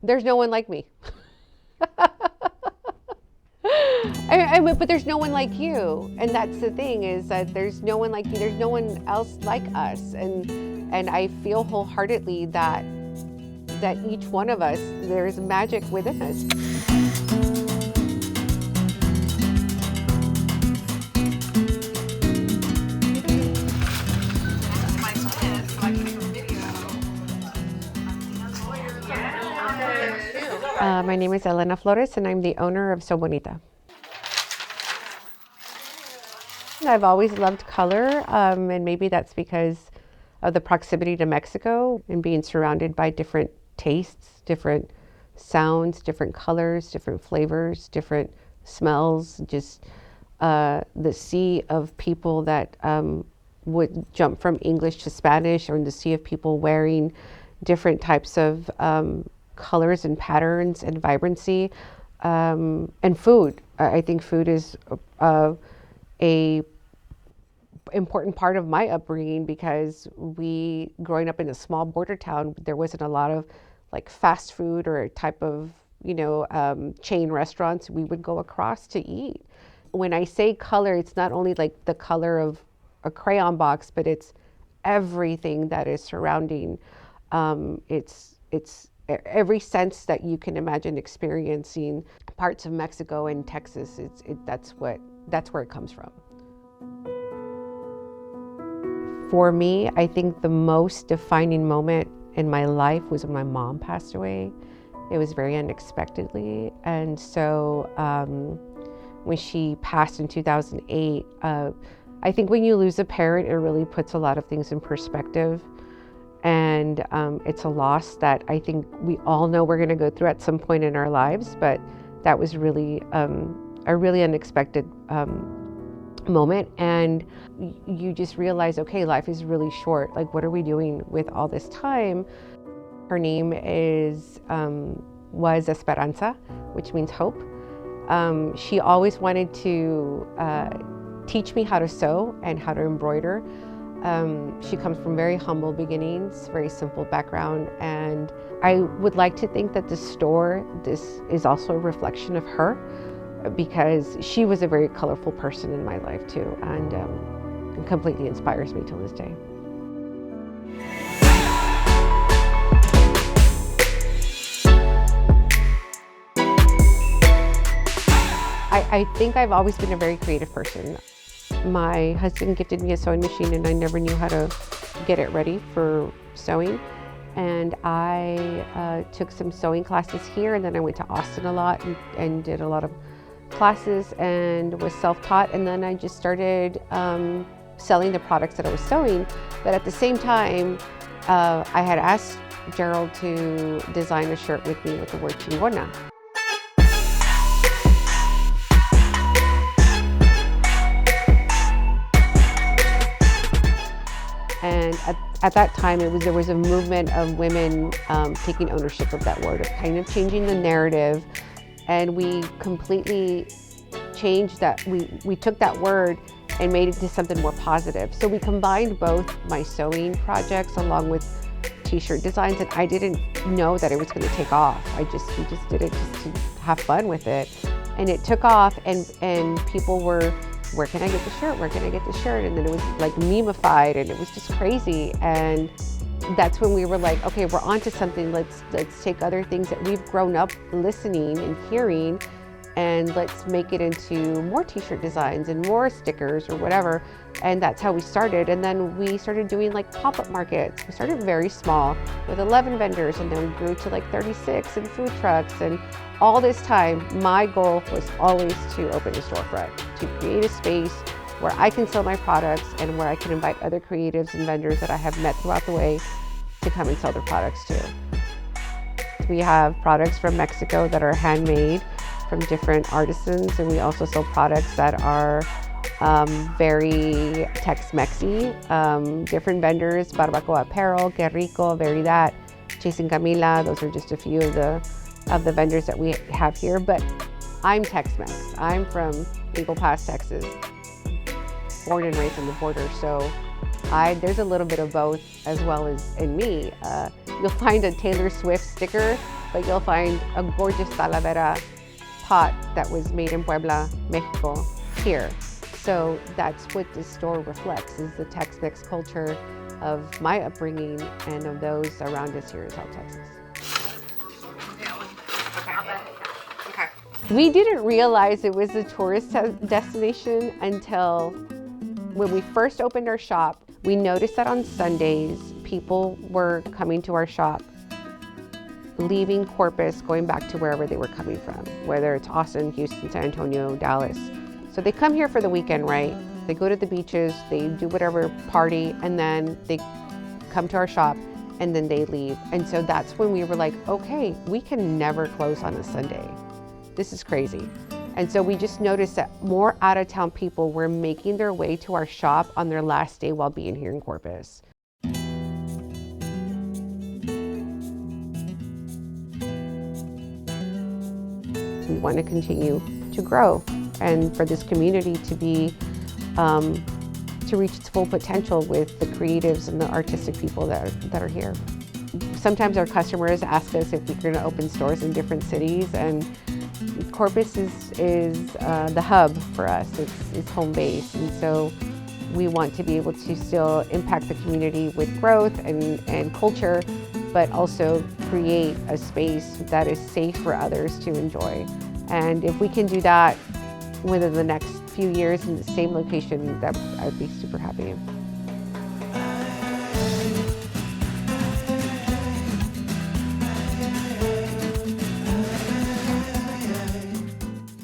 There's no one like me. But there's no one like you, and that's the thing, is that there's no one like you. There's no one else like us, and I feel wholeheartedly that each one of us, there's magic within us. My name is Elena Flores, and I'm the owner of Bonita. I've always loved color, and maybe that's because of the proximity to Mexico and being surrounded by different tastes, different sounds, different colors, different flavors, different smells, just the sea of people that would jump from English to Spanish, or in the sea of people wearing different types of colors and patterns and vibrancy, and food. I think food is a important part of my upbringing, because growing up in a small border town, there wasn't a lot of like fast food or type of, chain restaurants we would go across to eat. When I say color, it's not only like the color of a crayon box, but it's everything that is surrounding. It's every sense that you can imagine experiencing parts of Mexico and Texas. That's where it comes from. For me, I think the most defining moment in my life was when my mom passed away. It was very unexpectedly. And so when she passed in 2008, I think when you lose a parent, it really puts a lot of things in perspective. And it's a loss that I think we all know we're going to go through at some point in our lives, but that was really a really unexpected moment. And you just realize, okay, life is really short. Like, what are we doing with all this time? Her name was Esperanza, which means hope. She always wanted to teach me how to sew and how to embroider. She comes from very humble beginnings, very simple background, and I would like to think that this is also a reflection of her, because she was a very colorful person in my life too, and completely inspires me till this day. I think I've always been a very creative person. My husband gifted me a sewing machine, and I never knew how to get it ready for sewing. And I took some sewing classes here, and then I went to Austin a lot and did a lot of classes and was self-taught. And then I just started selling the products that I was sewing. But at the same time, I had asked Gerald to design a shirt with me with the word chingona. And at that time, there was a movement of women taking ownership of that word, of kind of changing the narrative. And we completely changed that. We took that word and made it to something more positive. So we combined both my sewing projects along with t-shirt designs, and I didn't know that it was going to take off. We just did it just to have fun with it. And it took off, and people were, where can I get the shirt? Where can I get the shirt? And then it was like memified, and it was just crazy. And that's when we were like, okay, we're onto something. Let's take other things that we've grown up listening and hearing, and let's make it into more t-shirt designs and more stickers or whatever. And that's how we started. And then we started doing like pop-up markets. We started very small with 11 vendors, and then we grew to like 36 and food trucks. And all this time, my goal was always to open a storefront, to create a space where I can sell my products and where I can invite other creatives and vendors that I have met throughout the way to come and sell their products too. We have products from Mexico that are handmade from different artisans, and we also sell products that are very Tex-Mexy, different vendors, Barbacoa Apparel, Que Rico, Very That, Chasing Camila. Those are just a few of the vendors that we have here. But I'm Tex-Mex. I'm from Eagle Pass, Texas, born and raised on the border. So there's a little bit of both as well as in me. You'll find a Taylor Swift sticker but you'll find a gorgeous talavera pot that was made in Puebla, Mexico, here. So that's what this store reflects, is the Tex-Mex culture of my upbringing and of those around us here in South Texas. Okay. We didn't realize it was a tourist destination until when we first opened our shop. We noticed that on Sundays, people were coming to our shop, leaving Corpus, going back to wherever they were coming from, whether it's Austin, Houston, San Antonio, Dallas. So they come here for the weekend, right? They go to the beaches, they do whatever party, and then they come to our shop, and then they leave. And so that's when we were like, okay, we can never close on a Sunday. This is crazy. And so we just noticed that more out-of-town people were making their way to our shop on their last day while being here in Corpus. We want to continue to grow and for this community to be, to reach its full potential with the creatives and the artistic people that are here. Sometimes our customers ask us if we're going to open stores in different cities, and Corpus is the hub for us. It's home base, and so we want to be able to still impact the community with growth and culture, but also create a space that is safe for others to enjoy. And if we can do that within the next few years in the same location, that I'd be super happy.